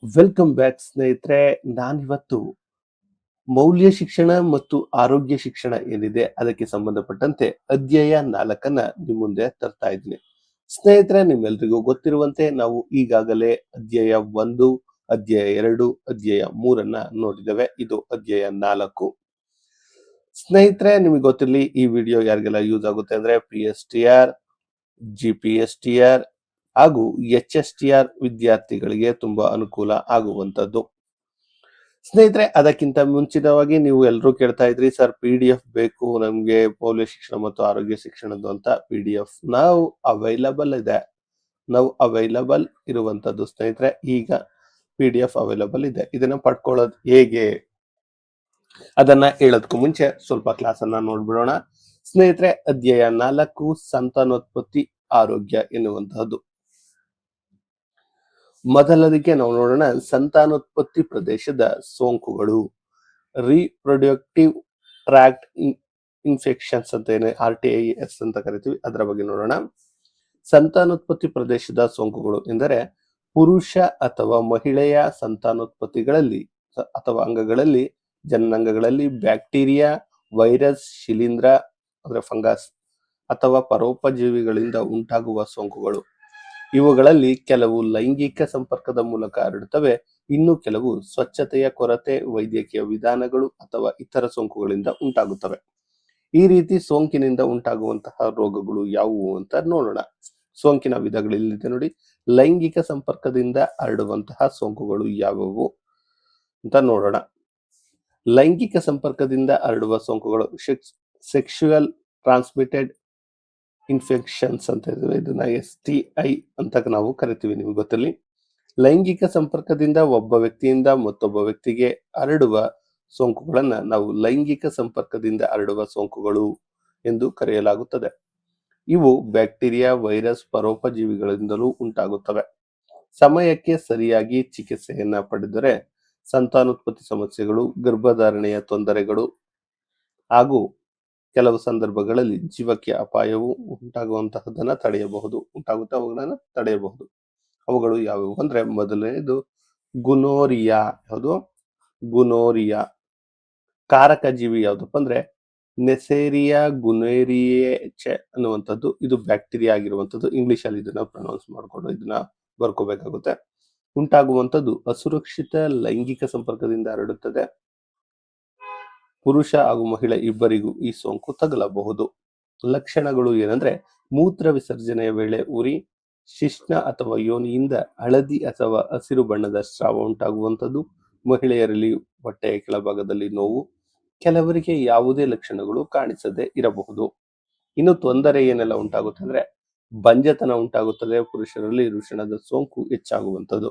Welcome back ಸ್ನೇಹಿತರೆ. ನಾನಿವತ್ತು ಮೌಲ್ಯ ಶಿಕ್ಷಣ ಮತ್ತು ಆರೋಗ್ಯ ಶಿಕ್ಷಣ ಏನಿದೆ ಅದಕ್ಕೆ ಸಂಬಂಧಪಟ್ಟಂತೆ ಅಧ್ಯಾಯ 4 ನಿಮ್ಮ ಮುಂದೆ ತರ್ತಾ ಇದ್ದೀನಿ. ಸ್ನೇಹಿತರೆ, ನಿಮ್ಮೆಲ್ರಿಗೂ ಗೊತ್ತಿರುವಂತೆ ನಾವು ಈಗಾಗಲೇ ಅಧ್ಯಾಯ 1, ಅಧ್ಯಾಯ 2, ಅಧ್ಯಾಯ 3 ನೋಡಿದ್ದೇವೆ. ಇದು ಅಧ್ಯಾಯ 4. ಸ್ನೇಹಿತರೆ, ನಿಮಗೆ ಗೊತ್ತಿರಲಿ, ಈ ವಿಡಿಯೋ ಯಾರಿಗೆಲ್ಲ ಯೂಸ್ ಆಗುತ್ತೆ ಅಂದ್ರೆ PSTR, GPSTR ಹಾಗೂ HSTR ವಿದ್ಯಾರ್ಥಿಗಳಿಗೆ ತುಂಬಾ ಅನುಕೂಲ ಆಗುವಂತದ್ದು. ಸ್ನೇಹಿತರೆ, ಅದಕ್ಕಿಂತ ಮುಂಚಿತವಾಗಿ ನೀವು ಎಲ್ಲರೂ ಕೇಳ್ತಾ ಇದ್ರಿ, ಸರ್ PDF ಬೇಕು ನಮ್ಗೆ ಮೌಲ್ಯ ಶಿಕ್ಷಣ ಮತ್ತು ಆರೋಗ್ಯ ಶಿಕ್ಷಣದ್ದು ಅಂತ. PDF ನಾವು ಅವೈಲಬಲ್ ಇರುವಂತದ್ದು ಸ್ನೇಹಿತರೆ. ಈಗ PDF ಅವೈಲಬಲ್ ಇದೆ. ಇದನ್ನ ಪಡ್ಕೊಳ್ಳೋದು ಹೇಗೆ ಅದನ್ನ ಹೇಳೋದಕ್ಕೂ ಮುಂಚೆ ಸ್ವಲ್ಪ ಕ್ಲಾಸ್ ಅನ್ನ ನೋಡ್ಬಿಡೋಣ ಸ್ನೇಹಿತರೆ. ಅಧ್ಯಾಯ 4 ಸಂತಾನೋತ್ಪತ್ತಿ ಆರೋಗ್ಯ ಎನ್ನುವಂತಹದ್ದು. ಮೊದಲದಕ್ಕೆ ನಾವು ನೋಡೋಣ ಸಂತಾನೋತ್ಪತ್ತಿ ಪ್ರದೇಶದ ಸೋಂಕುಗಳು. ರೀಪ್ರೊಡಕ್ಟಿವ್ ಟ್ರ್ಯಾಕ್ಟ್ ಇನ್ಫೆಕ್ಷನ್ಸ್ ಅಂತ ಏನು RTIS ಅಂತ ಕರಿತೀವಿ, ಅದರ ಬಗ್ಗೆ ನೋಡೋಣ. ಸಂತಾನೋತ್ಪತ್ತಿ ಪ್ರದೇಶದ ಸೋಂಕುಗಳು ಎಂದರೆ ಪುರುಷ ಅಥವಾ ಮಹಿಳೆಯ ಸಂತಾನೋತ್ಪತ್ತಿಗಳಲ್ಲಿ ಅಥವಾ ಅಂಗಗಳಲ್ಲಿ, ಜನನಾಂಗಗಳಲ್ಲಿ ಬ್ಯಾಕ್ಟೀರಿಯಾ, ವೈರಸ್, ಶಿಲೀಂಧ್ರ ಅಂದ್ರೆ ಫಂಗಸ್ ಅಥವಾ ಪರೋಪಜೀವಿಗಳಿಂದ ಉಂಟಾಗುವ ಸೋಂಕುಗಳು. ಇವುಗಳಲ್ಲಿ ಕೆಲವು ಲೈಂಗಿಕ ಸಂಪರ್ಕದ ಮೂಲಕ ಹರಡುತ್ತವೆ, ಇನ್ನು ಕೆಲವು ಸ್ವಚ್ಛತೆಯ ಕೊರತೆ, ವೈದ್ಯಕೀಯ ವಿಧಾನಗಳು ಅಥವಾ ಇತರ ಸೋಂಕುಗಳಿಂದ ಉಂಟಾಗುತ್ತವೆ. ಈ ರೀತಿ ಸೋಂಕಿನಿಂದ ಉಂಟಾಗುವಂತಹ ರೋಗಗಳು ಯಾವುವು ಅಂತ ನೋಡೋಣ. ಸೋಂಕಿನ ವಿಧಗಳು ಇಲ್ಲಿದೆ ನೋಡಿ. ಲೈಂಗಿಕ ಸಂಪರ್ಕದಿಂದ ಹರಡುವಂತಹ ಸೋಂಕುಗಳು ಯಾವುವು ಅಂತ ನೋಡೋಣ. ಲೈಂಗಿಕ ಸಂಪರ್ಕದಿಂದ ಹರಡುವ ಸೋಂಕುಗಳು ಸೆಕ್ಸುಯಲ್ ಟ್ರಾನ್ಸ್ಮಿಟೆಡ್ ಇನ್ಫೆಕ್ಷನ್ಸ್ ಅಂತ ಇದ್ದೇವೆ. ಇದನ್ನ STI ಅಂತ ನಾವು ಕರಿತೀವಿ, ನಿಮ್ಗೆ ಗೊತ್ತಿರಲಿ. ಲೈಂಗಿಕ ಸಂಪರ್ಕದಿಂದ ಒಬ್ಬ ವ್ಯಕ್ತಿಯಿಂದ ಮತ್ತೊಬ್ಬ ವ್ಯಕ್ತಿಗೆ ಹರಡುವ ಸೋಂಕುಗಳನ್ನ ನಾವು ಲೈಂಗಿಕ ಸಂಪರ್ಕದಿಂದ ಹರಡುವ ಸೋಂಕುಗಳು ಎಂದು ಕರೆಯಲಾಗುತ್ತದೆ. ಇವು ಬ್ಯಾಕ್ಟೀರಿಯಾ, ವೈರಸ್, ಪರೋಪಜೀವಿಗಳಿಂದಲೂ ಉಂಟಾಗುತ್ತವೆ. ಸಮಯಕ್ಕೆ ಸರಿಯಾಗಿ ಚಿಕಿತ್ಸೆಯನ್ನ ಪಡೆದರೆ ಸಂತಾನೋತ್ಪತ್ತಿ ಸಮಸ್ಯೆಗಳು, ಗರ್ಭಧಾರಣೆಯ ತೊಂದರೆಗಳು ಹಾಗೂ ಕೆಲವು ಸಂದರ್ಭಗಳಲ್ಲಿ ಜೀವಕ್ಕೆ ಅಪಾಯವು ಉಂಟಾಗುವಂತಹದನ್ನ ತಡೆಯಬಹುದು. ಅವುಗಳನ್ನ ತಡೆಯಬಹುದು. ಅವುಗಳು ಯಾವುವು ಅಂದ್ರೆ ಮೊದಲನೇದು ಗುನೋರಿಯಾ. ಯಾವುದು? ಗುನೋರಿಯಾ. ಕಾರಕ ಜೀವಿ ಯಾವುದಪ್ಪ ಅಂದ್ರೆ ನೆಸೇರಿಯಾ ಗುನೇರಿಯೇಚೆ ಅನ್ನುವಂಥದ್ದು. ಇದು ಬ್ಯಾಕ್ಟೀರಿಯಾ ಆಗಿರುವಂಥದ್ದು. ಇಂಗ್ಲಿಷ್ ಅಲ್ಲಿ ಇದನ್ನ ಪ್ರೊನೌನ್ಸ್ ಮಾಡ್ಕೊಂಡು ಇದನ್ನ ಬರ್ಕೋಬೇಕಾಗುತ್ತೆ. ಉಂಟಾಗುವಂಥದ್ದು ಅಸುರಕ್ಷಿತ ಲೈಂಗಿಕ ಸಂಪರ್ಕದಿಂದ ಹರಡುತ್ತದೆ. ಪುರುಷ ಹಾಗೂ ಮಹಿಳೆ ಇಬ್ಬರಿಗೂ ಈ ಸೋಂಕು ತಗಲಬಹುದು. ಲಕ್ಷಣಗಳು ಏನಂದ್ರೆ ಮೂತ್ರ ವಿಸರ್ಜನೆಯ ವೇಳೆ ಉರಿ, ಶಿಶ್ನ ಅಥವಾ ಯೋನಿಯಿಂದ ಹಳದಿ ಅಥವಾ ಹಸಿರು ಬಣ್ಣದ ಸ್ರಾವ ಉಂಟಾಗುವಂಥದ್ದು, ಮಹಿಳೆಯರಲ್ಲಿ ಹೊಟ್ಟೆಯ ಕೆಳಭಾಗದಲ್ಲಿ ನೋವು, ಕೆಲವರಿಗೆ ಯಾವುದೇ ಲಕ್ಷಣಗಳು ಕಾಣಿಸದೆ ಇರಬಹುದು. ಇನ್ನು ತೊಂದರೆ ಏನೆಲ್ಲ ಉಂಟಾಗುತ್ತೆ ಅಂದ್ರೆ ಬಂಜತನ ಉಂಟಾಗುತ್ತದೆ. ಪುರುಷರಲ್ಲಿ ವೃಷಣದ ಸೋಂಕು ಹೆಚ್ಚಾಗುವಂಥದ್ದು.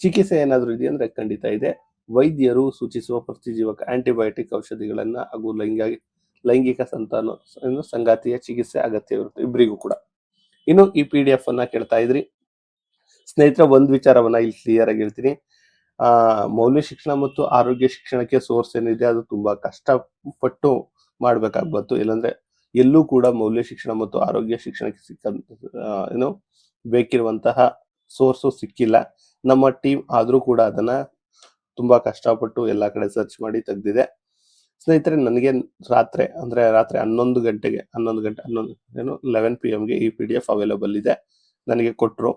ಚಿಕಿತ್ಸೆ ಏನಾದರೂ ಇದೆ ಅಂದ್ರೆ ಖಂಡಿತ ಇದೆ. ವೈದ್ಯರು ಸೂಚಿಸುವ ಪ್ರತಿಜೀವಕ ಆಂಟಿಬಯೋಟಿಕ್ ಔಷಧಿಗಳನ್ನ ಹಾಗೂ ಲೈಂಗಿಕ ಸಂಗಾತಿಯ ಚಿಕಿತ್ಸೆ ಅಗತ್ಯವಿರುತ್ತೆ ಇಬ್ಬರಿಗೂ ಕೂಡ. ಇನ್ನು ಈ PDF ಅನ್ನ ಕೇಳ್ತಾ ಇದ್ರಿ ಸ್ನೇಹಿತರೆ, ಒಂದು ವಿಚಾರವನ್ನ ಇಲ್ಲಿ ಕ್ಲಿಯರ್ ಆಗಿ ಹೇಳ್ತೀನಿ. ಮೌಲ್ಯ ಶಿಕ್ಷಣ ಮತ್ತು ಆರೋಗ್ಯ ಶಿಕ್ಷಣಕ್ಕೆ ಸೋರ್ಸ್ ಏನಿದೆ ಅದು ತುಂಬಾ ಕಷ್ಟಪಟ್ಟು ಮಾಡ್ಬೇಕಾಗ್ಬತ್ತು. ಇಲ್ಲಾಂದ್ರೆ ಎಲ್ಲೂ ಕೂಡ ಮೌಲ್ಯ ಶಿಕ್ಷಣ ಮತ್ತು ಆರೋಗ್ಯ ಶಿಕ್ಷಣಕ್ಕೆ ಬೇಕಿರುವಂತಹ ಸೋರ್ಸು ಸಿಕ್ಕಿಲ್ಲ. ನಮ್ಮ ಟೀಮ್ ಆದ್ರೂ ಕೂಡ ಅದನ್ನ ತುಂಬಾ ಕಷ್ಟಪಟ್ಟು ಎಲ್ಲಾ ಕಡೆ ಸರ್ಚ್ ಮಾಡಿ ತೆಗ್ದಿದೆ. ಸ್ನೇಹಿತರೆ, ನನಗೆ ರಾತ್ರಿ 11 ಗಂಟೆ 11 PM ಈ PDF ಅವೈಲಬಲ್ ಇದೆ. ನನಗೆ ಕೊಟ್ಟರು,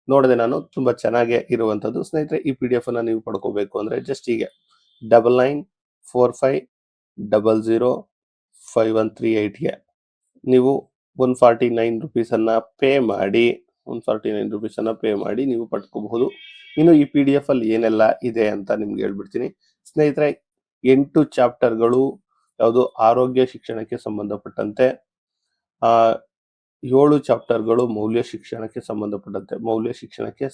ನೋಡಿದೆ ನಾನು. ತುಂಬಾ ಚೆನ್ನಾಗಿ ಇರುವಂತದ್ದು ಸ್ನೇಹಿತರೆ. ಈ PDF ಅನ್ನ ನೀವು ಪಡ್ಕೋಬೇಕು ಅಂದ್ರೆ ಜಸ್ಟ್ ಹೀಗೆ 9945005138ಗೆ ನೀವು 149 rupees ಅನ್ನ ಪೇ ಮಾಡಿ ನೀವು ಪಡ್ಕೋಬಹುದು. ಇನ್ನು ಈ PDF ಅಲ್ಲಿ ಏನೆಲ್ಲ ಇದೆ ಅಂತ ನಿಮ್ಗೆ ಹೇಳ್ಬಿಡ್ತೀನಿ ಸ್ನೇಹಿತರೆ. 8 ಚಾಪ್ಟರ್ಗಳು ಯಾವುದು ಆರೋಗ್ಯ ಶಿಕ್ಷಣಕ್ಕೆ ಸಂಬಂಧಪಟ್ಟಂತೆ, 7 ಚಾಪ್ಟರ್ಗಳು ಮೌಲ್ಯ ಶಿಕ್ಷಣಕ್ಕೆ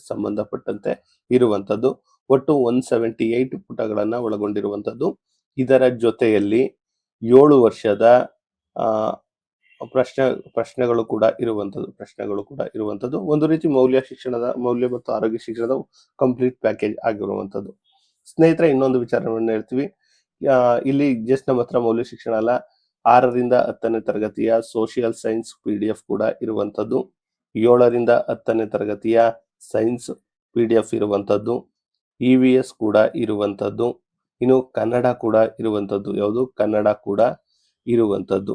ಸಂಬಂಧಪಟ್ಟಂತೆ ಇರುವಂತದ್ದು. ಒಟ್ಟು 178 ಪುಟಗಳನ್ನ ಒಳಗೊಂಡಿರುವಂತದ್ದು. ಇದರ ಜೊತೆಯಲ್ಲಿ 7 ವರ್ಷದ ಪ್ರಶ್ನೆಗಳು ಕೂಡ ಇರುವಂತದ್ದು. ಒಂದು ರೀತಿ ಮೌಲ್ಯ ಮತ್ತು ಆರೋಗ್ಯ ಶಿಕ್ಷಣದ ಕಂಪ್ಲೀಟ್ ಪ್ಯಾಕೇಜ್ ಆಗಿರುವಂತದ್ದು. ಸ್ನೇಹಿತರೆ, ಇನ್ನೊಂದು ವಿಚಾರವನ್ನು ಹೇಳ್ತೀವಿ. ಇಲ್ಲಿ ಜಸ್ಟ್ ನಮ್ಮ ಹತ್ರ ಮೌಲ್ಯ ಶಿಕ್ಷಣ ಅಲ್ಲ, 6ರಿಂದ 10ನೇ ತರಗತಿಯ ಸೋಷಿಯಲ್ ಸೈನ್ಸ್ PDF ಕೂಡ ಇರುವಂತದ್ದು, 7ರಿಂದ 10ನೇ ತರಗತಿಯ ಸೈನ್ಸ್ PDF ಇರುವಂತದ್ದು, EVS ಕೂಡ ಇರುವಂಥದ್ದು. ಇನ್ನು ಕನ್ನಡ ಕೂಡ ಇರುವಂಥದ್ದು. ಯಾವುದು? ಕನ್ನಡ ಕೂಡ ಇರುವಂಥದ್ದು.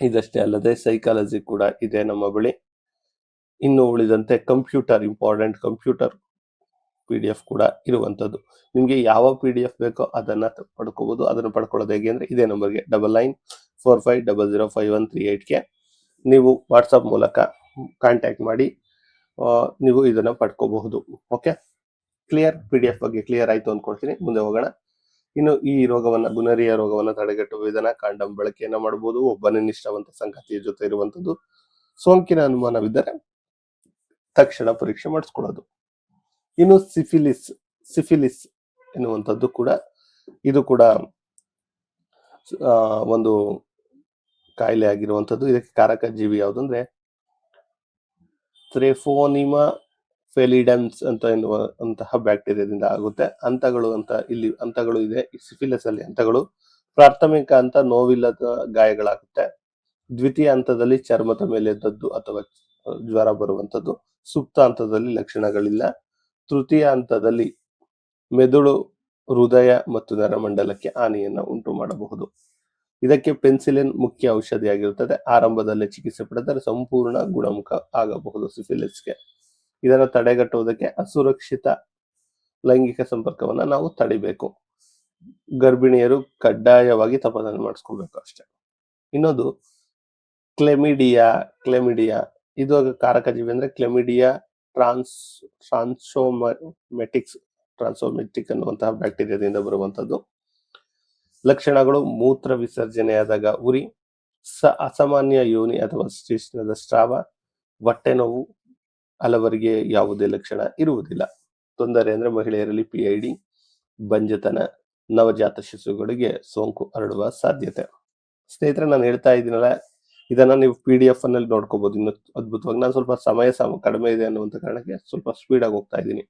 ಇದಷ್ಟೇ ಅಲ್ಲದೆ ಸೈಕಾಲಜಿ ಕೂಡ ಇದೆ ನಮ್ಮ ಬಳಿ. ಇನ್ನು ಉಳಿದಂತೆ ಕಂಪ್ಯೂಟರ್, ಇಂಪಾರ್ಟೆಂಟ್ ಕಂಪ್ಯೂಟರ್ PDF ಕೂಡ ಇರುವಂಥದ್ದು. ನಿಮಗೆ ಯಾವ PDF ಬೇಕೋ ಅದನ್ನ ಪಡ್ಕೋಬಹುದು. ಅದನ್ನು ಪಡ್ಕೊಳ್ಳೋದು ಹೇಗೆ ಅಂದ್ರೆ ಇದೇ ನಂಬರ್ಗೆ 9945005138ಗೆ ನೀವು ವಾಟ್ಸಪ್ ಮೂಲಕ ಕಾಂಟ್ಯಾಕ್ಟ್ ಮಾಡಿ ನೀವು ಇದನ್ನ ಪಡ್ಕೋಬಹುದು. Okay, clear? PDF ಬಗ್ಗೆ ಕ್ಲಿಯರ್ ಆಯ್ತು ಅನ್ಕೊಳ್ತೀನಿ. ಮುಂದೆ ಹೋಗೋಣ. ಇನ್ನು ಈ ರೋಗವನ್ನ, ಗುನರಿಯ ರೋಗವನ್ನ ತಡೆಗಟ್ಟುವ ವಿಧಾನ, ಕಾಂಡಮ್ ಬಳಕೆಯನ್ನ ಮಾಡಬಹುದು. ಒಬ್ಬನೇ ನಿಷ್ಠಾವಂತ ಸಂಗಾತಿಯ ಜೊತೆ ಇರುವಂತದ್ದು. ಸೋಂಕಿನ ಅನುಮಾನವಿದ್ದರೆ ತಕ್ಷಣ ಪರೀಕ್ಷೆ ಮಾಡಿಸ್ಕೊಳ್ಳೋದು. ಇನ್ನು ಸಿಫಿಲಿಸ್ ಎನ್ನುವಂಥದ್ದು ಕೂಡ, ಇದು ಕೂಡ ಒಂದು ಕಾಯಿಲೆ ಆಗಿರುವಂಥದ್ದು. ಇದಕ್ಕೆ ಕಾರಕ ಜೀವಿ ಯಾವುದಂದ್ರೆ ಥ್ರೆಫೋನಿಮಾ ಫೆಲಿಡಮ್ಸ್ ಅಂತ ಎನ್ನುವಂತಹ ಬ್ಯಾಕ್ಟೀರಿಯಾದಿಂದ ಆಗುತ್ತೆ. ಇಲ್ಲಿ ಹಂತಗಳು ಇದೆ. ಸಿಫಿಲಿಸ್ ಅಲ್ಲಿ ಹಂತಗಳು: ಪ್ರಾಥಮಿಕ ಹಂತ ನೋವಿಲ್ಲದ ಗಾಯಗಳಾಗುತ್ತೆ. ದ್ವಿತೀಯ ಹಂತದಲ್ಲಿ ಚರ್ಮದ ಮೇಲೆ ದದ್ದು ಅಥವಾ ಜ್ವರ ಬರುವಂಥದ್ದು. ಸುಪ್ತ ಹಂತದಲ್ಲಿ ಲಕ್ಷಣಗಳಿಲ್ಲ. ತೃತೀಯ ಹಂತದಲ್ಲಿ ಮೆದುಳು, ಹೃದಯ ಮತ್ತು ನರಮಂಡಲಕ್ಕೆ ಹಾನಿಯನ್ನು ಉಂಟು ಮಾಡಬಹುದು. ಇದಕ್ಕೆ ಪೆನ್ಸಿಲಿನ್ ಮುಖ್ಯ ಔಷಧಿಯಾಗಿರುತ್ತದೆ. ಆರಂಭದಲ್ಲೇ ಚಿಕಿತ್ಸೆ ಪಡೆದರೆ ಸಂಪೂರ್ಣ ಗುಣಮುಖ ಆಗಬಹುದು ಸಿಫಿಲಿಸ್ಗೆ. ಇದನ್ನು ತಡೆಗಟ್ಟುವುದಕ್ಕೆ ಅಸುರಕ್ಷಿತ ಲೈಂಗಿಕ ಸಂಪರ್ಕವನ್ನ ನಾವು ತಡಿಬೇಕು. ಗರ್ಭಿಣಿಯರು ಕಡ್ಡಾಯವಾಗಿ ತಪಾಸಣೆ ಮಾಡಿಸ್ಕೋಬೇಕು ಅಷ್ಟೇ. ಇನ್ನೊಂದು ಕ್ಲೆಮಿಡಿಯಾ. ಇದು ಕಾರಕ ಜೀವಿ ಅಂದ್ರೆ ಕ್ಲೆಮಿಡಿಯಾ ಟ್ರಾನ್ಸೋಮೆಟಿಕ್ ಅನ್ನುವಂತಹ ಬ್ಯಾಕ್ಟೀರಿಯಾದಿಂದ ಬರುವಂತದ್ದು. ಲಕ್ಷಣಗಳು: ಮೂತ್ರ ವಿಸರ್ಜನೆಯಾದಾಗ ಉರಿ, ಅಸಾಮಾನ್ಯ ಯೋನಿ ಅಥವಾ ಶಿಶ್ನದ ಸ್ರಾವ, ಹೊಟ್ಟೆ ನೋವು. ಹಲವರಿಗೆ ಯಾವುದೇ ಲಕ್ಷಣ ಇರುವುದಿಲ್ಲ. ತೊಂದರೆ ಅಂದ್ರೆ ಮಹಿಳೆಯರಲ್ಲಿ PID, ಬಂಜತನ, ನವಜಾತ ಶಿಶುಗಳಿಗೆ ಸೋಂಕು ಹರಡುವ ಸಾಧ್ಯತೆ. ಸ್ನೇಹಿತರೆ, ನಾನು ಹೇಳ್ತಾ ಇದ್ದೀನಲ್ಲ, ಇದನ್ನ ನೀವು PDF ನಲ್ಲಿ ನೋಡ್ಕೋಬಹುದು ಇನ್ನು ಅದ್ಭುತವಾಗಿ. ನಾನು ಸ್ವಲ್ಪ ಸಮಯ ಕಡಿಮೆ ಇದೆ ಅನ್ನುವಂಥ ಕಾರಣಕ್ಕೆ ಸ್ವಲ್ಪ ಸ್ಪೀಡ್ ಆಗಿ ಹೋಗ್ತಾ ಇದ್ದೀನಿ.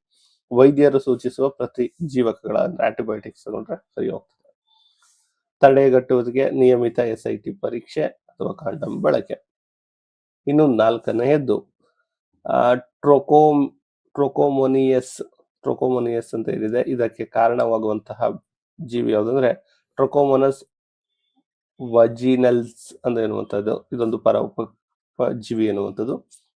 ವೈದ್ಯರು ಸೂಚಿಸುವ ಪ್ರತಿ ಜೀವಕಗಳ ಆಂಟಿಬಯೋಟಿಕ್ಸ್ ತಗೊಂಡ್ರೆ ಸರಿ ಹೋಗ್ತದೆ. ತಡೆಗಟ್ಟುವುದಕ್ಕೆ ನಿಯಮಿತ SIT ಪರೀಕ್ಷೆ ಅಥವಾ ಕಾಂಡಮ್ ಬಳಕೆ. ಇನ್ನು 4ನೆಯದ್ದು ಟ್ರೊಕೋಮೋನಿಯಸ್ ಅಂತ ಇದೆ. ಇದಕ್ಕೆ ಕಾರಣವಾಗುವಂತಹ ಜೀವಿ ಯಾವುದಂದ್ರೆ ಟ್ರೊಕೋಮೋನಸ್ ವಜಿನಲ್ಸ್ ಅಂತ ಎನ್ನುವಂಥದ್ದು. ಇದೊಂದು ಪರೋಪಜೀವಿ ಎನ್ನುವಂಥದ್ದು.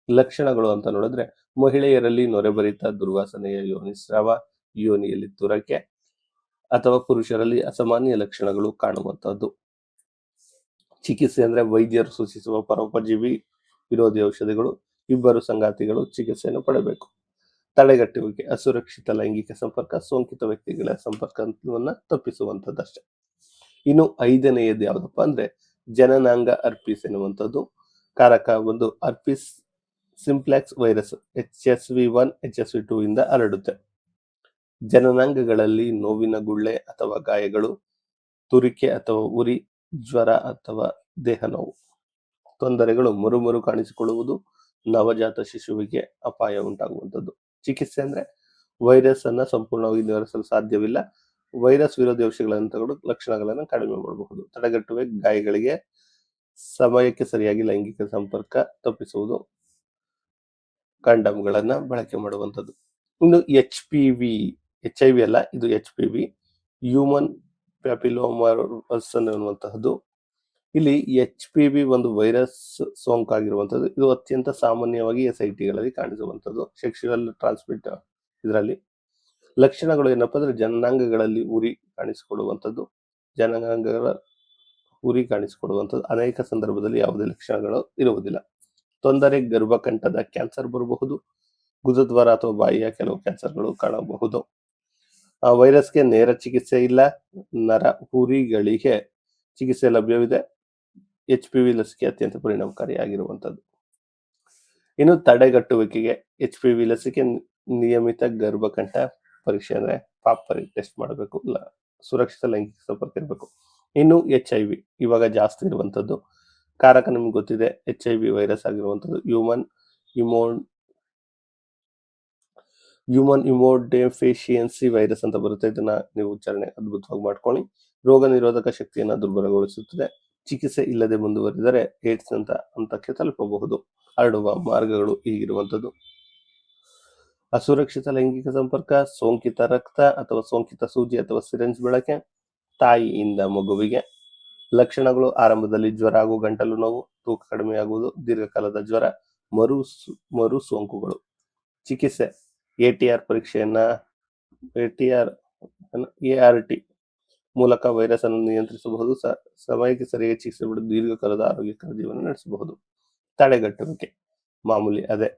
ಲಕ್ಷಣಗಳು ಅಂತ ನೋಡಿದ್ರೆ ಮಹಿಳೆಯರಲ್ಲಿ ನೊರೆಬರಿತ, ದುರ್ವಾಸನೆಯ ಯೋನಿಸ್ರಾವ, ಯೋನಿಯಲ್ಲಿ ತುರಕೆ, ಅಥವಾ ಪುರುಷರಲ್ಲಿ ಅಸಾಮಾನ್ಯ ಲಕ್ಷಣಗಳು ಕಾಣುವಂತಹದ್ದು. ಚಿಕಿತ್ಸೆ ಅಂದ್ರೆ ವೈದ್ಯರು ಸೂಚಿಸುವ ಪರೋಪಜೀವಿ ವಿರೋಧಿ ಔಷಧಿಗಳು. ಇಬ್ಬರು ಸಂಗಾತಿಗಳು ಚಿಕಿತ್ಸೆಯನ್ನು ಪಡೆಯಬೇಕು. ತಡೆಗಟ್ಟುವಿಕೆ: ಅಸುರಕ್ಷಿತ ಲೈಂಗಿಕ ಸಂಪರ್ಕ, ಸೋಂಕಿತ ವ್ಯಕ್ತಿಗಳ ಸಂಪರ್ಕವನ್ನ ತಪ್ಪಿಸುವಂತದ್ದಷ್ಟೇ. ಇನ್ನು 5ನೆಯದ್ದು ಯಾವುದಪ್ಪ ಅಂದ್ರೆ ಜನನಾಂಗ ಹರ್ಪಿಸ್ ಎನ್ನುವಂಥದ್ದು. ಕಾರಕ ಒಂದು herpes simplex virus HSV1 HSV2 ಇಂದ ಹರಡುತ್ತೆ. ಜನನಾಂಗಗಳಲ್ಲಿ ನೋವಿನ ಗುಳ್ಳೆ ಅಥವಾ ಗಾಯಗಳು, ತುರಿಕೆ ಅಥವಾ ಉರಿ, ಜ್ವರ ಅಥವಾ ದೇಹ ನೋವು. ತೊಂದರೆಗಳು: ಮುರುಮುರು ಕಾಣಿಸಿಕೊಳ್ಳುವುದು, ನವಜಾತ ಶಿಶುವಿಗೆ ಅಪಾಯ ಉಂಟಾಗುವಂಥದ್ದು. ಚಿಕಿತ್ಸೆ ಅಂದ್ರೆ ವೈರಸ್ ಅನ್ನ ಸಂಪೂರ್ಣವಾಗಿ ನಿವಾರಿಸಲು ಸಾಧ್ಯವಿಲ್ಲ. ವೈರಸ್ ವಿರೋಧಿ ಔಷಧಿಗಳನ್ನು ತಗೊಂಡು ಲಕ್ಷಣಗಳನ್ನು ಕಡಿಮೆ ಮಾಡಬಹುದು. ತಡೆಗಟ್ಟುವೆ ಗಾಯಗಳಿಗೆ ಸಮಯಕ್ಕೆ ಸರಿಯಾಗಿ ಲೈಂಗಿಕ ಸಂಪರ್ಕ ತಪ್ಪಿಸುವುದು, ಕಾಂಡಮ್ಗಳನ್ನ ಬಳಕೆ ಮಾಡುವಂಥದ್ದು. ಇನ್ನು HIV ಅಲ್ಲ, ಇದು HPV, ಹ್ಯೂಮನ್ ಪ್ಯಾಪಿಲೋಮಸ್ ಅನ್ನುವಂತಹದ್ದು. ಇಲ್ಲಿ HPV ಒಂದು ವೈರಸ್ ಸೋಂಕಾಗಿರುವಂಥದ್ದು. ಇದು ಅತ್ಯಂತ ಸಾಮಾನ್ಯವಾಗಿ SITಗಳಲ್ಲಿ ಕಾಣಿಸುವಂಥದ್ದು. ಸೆಕ್ಷುವಲ್ ಟ್ರಾನ್ಸ್ಮಿಟ್ ಇದರಲ್ಲಿ. ಲಕ್ಷಣಗಳು ಏನಪ್ಪಾ ಅಂದ್ರೆ ಜನನಾಂಗಗಳಲ್ಲಿ ಉರಿ ಕಾಣಿಸಿಕೊಳ್ಳುವಂಥದ್ದು. ಅನೇಕ ಸಂದರ್ಭದಲ್ಲಿ ಯಾವುದೇ ಲಕ್ಷಣಗಳು ಇರುವುದಿಲ್ಲ. ತೊಂದರೆ: ಗರ್ಭಕಂಠದ ಕ್ಯಾನ್ಸರ್ ಬರಬಹುದು, ಗುದದ್ವಾರ ಅಥವಾ ಬಾಯಿಯ ಕೆಲವು ಕ್ಯಾನ್ಸರ್ಗಳು ಕಾಣಬಹುದು. ವೈರಸ್ಗೆ ನೇರ ಚಿಕಿತ್ಸೆ ಇಲ್ಲ. ನರ ಹುರಿಗಳಿಗೆ ಚಿಕಿತ್ಸೆ ಲಭ್ಯವಿದೆ. HPV ಲಸಿಕೆ ಅತ್ಯಂತ ಪರಿಣಾಮಕಾರಿಯಾಗಿರುವಂಥದ್ದು. ಇನ್ನು ತಡೆಗಟ್ಟುವಿಕೆಗೆ HPV ಲಸಿಕೆ ನಿಯಮಿತ ಗರ್ಭಕಂಠ ಪರೀಕ್ಷೆ ಅಂದ್ರೆ ಪಾಪ್ ಟೆಸ್ಟ್ ಮಾಡಬೇಕು, ಸುರಕ್ಷಿತ ಲೈಂಗಿಕ ಸಂಪರ್ಕ ಇರಬೇಕು. ಇನ್ನು HIV ಇವಾಗ ಜಾಸ್ತಿ ಇರುವಂತದ್ದು. ಕಾರಕ ನಿಮ್ಗೆ ಗೊತ್ತಿದೆ, HIV ವೈರಸ್ ಆಗಿರುವಂಥದ್ದು. ಹ್ಯೂಮನ್ ಇಮೋಡೆಫಿಷಿಯನ್ಸಿ ವೈರಸ್ ಅಂತ ಬರುತ್ತೆ. ಇದನ್ನ ನೀವು ಉಚ್ಚಾರಣೆ ಅದ್ಭುತವಾಗಿ ಮಾಡ್ಕೊಳ್ಳಿ. ರೋಗ ನಿರೋಧಕ ಶಕ್ತಿಯನ್ನ ದುರ್ಬಲಗೊಳಿಸುತ್ತದೆ. ಚಿಕಿತ್ಸೆ ಇಲ್ಲದೆ ಮುಂದುವರಿದರೆ ಏಡ್ಸ್ ಅಂತ ಹಂತಕ್ಕೆ ತಲುಪಬಹುದು. ಹರಡುವ ಮಾರ್ಗಗಳು ಹೀಗಿರುವಂಥದ್ದು. ಅಸುರಕ್ಷಿತ ಲೈಂಗಿಕ ಸಂಪರ್ಕ, ಸೋಂಕಿತ ರಕ್ತ ಅಥವಾ ಸೋಂಕಿತ ಸೂಜಿ ಅಥವಾ ಸಿರಿಂಜ್ ಬಳಕೆ, ತಾಯಿಯಿಂದ ಮಗುವಿಗೆ. ಲಕ್ಷಣಗಳು: ಆರಂಭದಲ್ಲಿ ಜ್ವರ ಹಾಗೂ ಗಂಟಲು ನೋವು, ತೂಕ ಕಡಿಮೆಯಾಗುವುದು, ದೀರ್ಘಕಾಲದ ಜ್ವರ, ಮರು ಸೋಂಕುಗಳು. ಚಿಕಿತ್ಸೆ: ಎಟಿಆರ್ ಪರೀಕ್ಷೆಯನ್ನ ART ಮೂಲಕ ವೈರಸ್ ಅನ್ನು ನಿಯಂತ್ರಿಸಬಹುದು. ಸಮಯಕ್ಕೆ ಸರಿಯಾಗಿ ಚಿಕಿತ್ಸೆ ಪಡೆದು ದೀರ್ಘಕಾಲದ ಆರೋಗ್ಯಕರ ಜೀವನ ನಡೆಸಬಹುದು. ತಡೆಗಟ್ಟುವಿಕೆ: ಮಾಮೂಲಿ ಅದೇ,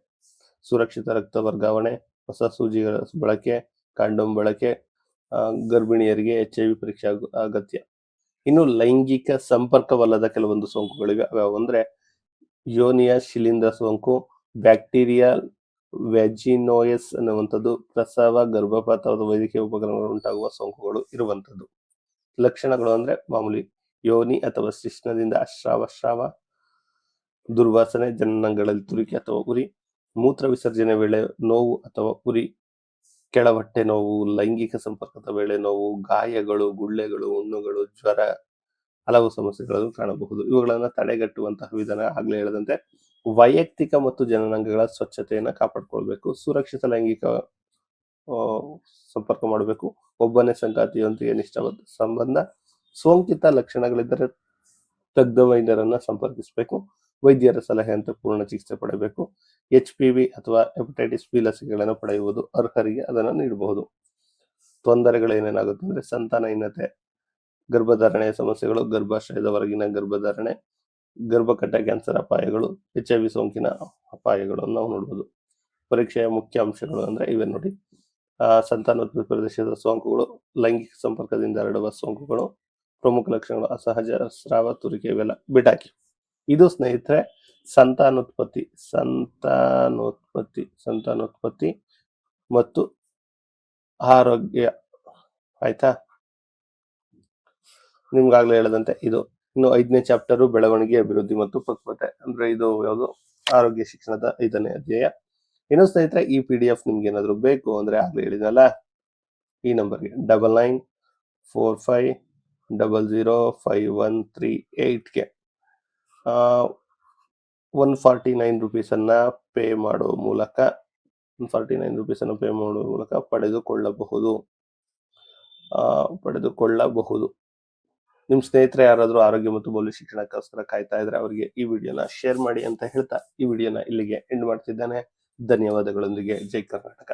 ಸುರಕ್ಷಿತ ರಕ್ತ ವರ್ಗಾವಣೆ, ಹೊಸ ಸೂಜಿಗಳ ಬಳಕೆ, ಕಾಂಡೋಮ್ ಬಳಕೆ, ಗರ್ಭಿಣಿಯರಿಗೆ HIV ಪರೀಕ್ಷೆ ಅಗತ್ಯ. ಇನ್ನು ಲೈಂಗಿಕ ಸಂಪರ್ಕವಲ್ಲದ ಕೆಲವೊಂದು ಸೋಂಕುಗಳಿವೆ. ಅವು ಅಂದ್ರೆ ಯೋನಿಯ ಶಿಲೀಂಧ್ರ ಸೋಂಕು, ಬ್ಯಾಕ್ಟೀರಿಯಲ್ ವ್ಯಾಜಿನೋಸಿಸ್ ಅನ್ನುವಂಥದ್ದು, ಪ್ರಸವ, ಗರ್ಭಪಾತ ಅಥವಾ ವೈದ್ಯಕೀಯ ಉಪಕರಣಗಳು ಉಂಟಾಗುವ ಸೋಂಕುಗಳು ಇರುವಂಥದ್ದು. ಲಕ್ಷಣಗಳು ಅಂದ್ರೆ ಮಾಮೂಲಿ ಯೋನಿ ಅಥವಾ ಶಿಶ್ನದಿಂದ ಸ್ರಾವ, ದುರ್ವಾಸನೆ, ಜನನಾಂಗಗಳಲ್ಲಿ ತುರಿಕೆ ಅಥವಾ ಉರಿ, ಮೂತ್ರ ವಿಸರ್ಜನೆ ವೇಳೆ ನೋವು ಅಥವಾ ಉರಿ, ಕೆಳ ಹೊಟ್ಟೆ ನೋವು, ಲೈಂಗಿಕ ಸಂಪರ್ಕದ ವೇಳೆ ನೋವು, ಗಾಯಗಳು, ಗುಳ್ಳೆಗಳು, ಹುಣ್ಣುಗಳು, ಜ್ವರ, ಹಲವು ಸಮಸ್ಯೆಗಳನ್ನು ಕಾಣಬಹುದು. ಇವುಗಳನ್ನು ತಡೆಗಟ್ಟುವಂತಹ ವಿಧಾನ ಆಗ್ಲೇ ಹೇಳಿದಂತೆ ವೈಯಕ್ತಿಕ ಮತ್ತು ಜನನಾಂಗಗಳ ಸ್ವಚ್ಛತೆಯನ್ನ ಕಾಪಾಡಿಕೊಳ್ಬೇಕು. ಸುರಕ್ಷಿತ ಲೈಂಗಿಕ ಸಂಪರ್ಕ ಮಾಡಬೇಕು. ಒಬ್ಬನೇ ಸಂಗಾತಿಯೊಂದಿಗೆ ನಿಷ್ಠಾಬದ್ಧ ಸಂಬಂಧ. ಸೋಂಕಿತ ಲಕ್ಷಣಗಳಿದ್ದರೆ ತಜ್ಞ ವೈದ್ಯರನ್ನ ಸಂಪರ್ಕಿಸಬೇಕು. ವೈದ್ಯರ ಸಲಹೆಯಂತೆ ಪೂರ್ಣ ಚಿಕಿತ್ಸೆ ಪಡೆಯಬೇಕು. HPV ಅಥವಾ ಹೆಪಟೈಟಿಸ್ ಬಿ ಲಸಿಕೆಗಳನ್ನು ಪಡೆಯುವುದು ಅರ್ಹರಿಗೆ ಅದನ್ನು ನೀಡಬಹುದು. ತೊಂದರೆಗಳೇನೇನಾಗುತ್ತೆ ಅಂದ್ರೆ ಸಂತಾನಹೀನತೆ, ಗರ್ಭಧಾರಣೆಯ ಸಮಸ್ಯೆಗಳು, ಗರ್ಭಾಶಯದ ಹೊರಗಿನ ಗರ್ಭಧಾರಣೆ, ಗರ್ಭಕಂಠ ಕ್ಯಾನ್ಸರ್ ಅಪಾಯಗಳು, HIV ಸೋಂಕಿನ ಅಪಾಯಗಳನ್ನು ನಾವು ನೋಡಬಹುದು. ಪರೀಕ್ಷೆಯ ಮುಖ್ಯ ಅಂಶಗಳು ಅಂದ್ರೆ ಇವೆ ನೋಡಿ: ಸಂತಾನೋತ್ಪತ್ತಿ ಪ್ರದೇಶದ ಸೋಂಕುಗಳು, ಲೈಂಗಿಕ ಸಂಪರ್ಕದಿಂದ ಹರಡುವ ಸೋಂಕುಗಳು, ಪ್ರಮುಖ ಲಕ್ಷಣಗಳು ಅಸಹಜ ಸ್ರಾವ, ತುರಿಕೆ, ಇವೆಲ್ಲ ಬಿಟಾಕಿ. ಇದು ಸ್ನೇಹಿತರೆ ಸಂತಾನೋತ್ಪತ್ತಿ ಮತ್ತು ಆರೋಗ್ಯ. ಆಯ್ತಾ? ನಿಮ್ಗಾಗ್ಲೇ ಹೇಳದಂತೆ ಇದು ಇನ್ನು 5ನೇ ಚಾಪ್ಟರ್ ಬೆಳವಣಿಗೆ, ಅಭಿವೃದ್ಧಿ ಮತ್ತು ಪಕ್ವತೆ. ಅಂದ್ರೆ ಇದು ಯಾವುದು ಆರೋಗ್ಯ ಶಿಕ್ಷಣದ 5ನೇ ಅಧ್ಯಾಯ. ಇನ್ನು ಸ್ನೇಹಿತರೆ ಈ PDF ನಿಮ್ಗೆ ಏನಾದ್ರು ಬೇಕು ಅಂದ್ರೆ ಆಗ್ಲೇ ಹೇಳಿದ್ನಲ್ಲ, ಈ ನಂಬರ್ಗೆ 9945005138ಗೆ 149 rupees ಅನ್ನ ಪೇ ಮಾಡುವ ಮೂಲಕ ಪಡೆದುಕೊಳ್ಳಬಹುದು. ನಿಮ್ ಸ್ನೇಹಿತರೆ ಯಾರಾದ್ರೂ ಆರೋಗ್ಯ ಮತ್ತು ಮೌಲ್ಯ ಶಿಕ್ಷಣಕ್ಕೋಸ್ಕರ ಕಾಯ್ತಾ ಇದ್ರೆ ಅವರಿಗೆ ಈ ವಿಡಿಯೋನ ಶೇರ್ ಮಾಡಿ ಅಂತ ಹೇಳ್ತಾ ಈ ವಿಡಿಯೋನ ಇಲ್ಲಿಗೆ ಎಂಡ್ ಮಾಡ್ತಿದ್ದಾನೆ. ಧನ್ಯವಾದಗಳೊಂದಿಗೆ ಜೈ ಕರ್ನಾಟಕ.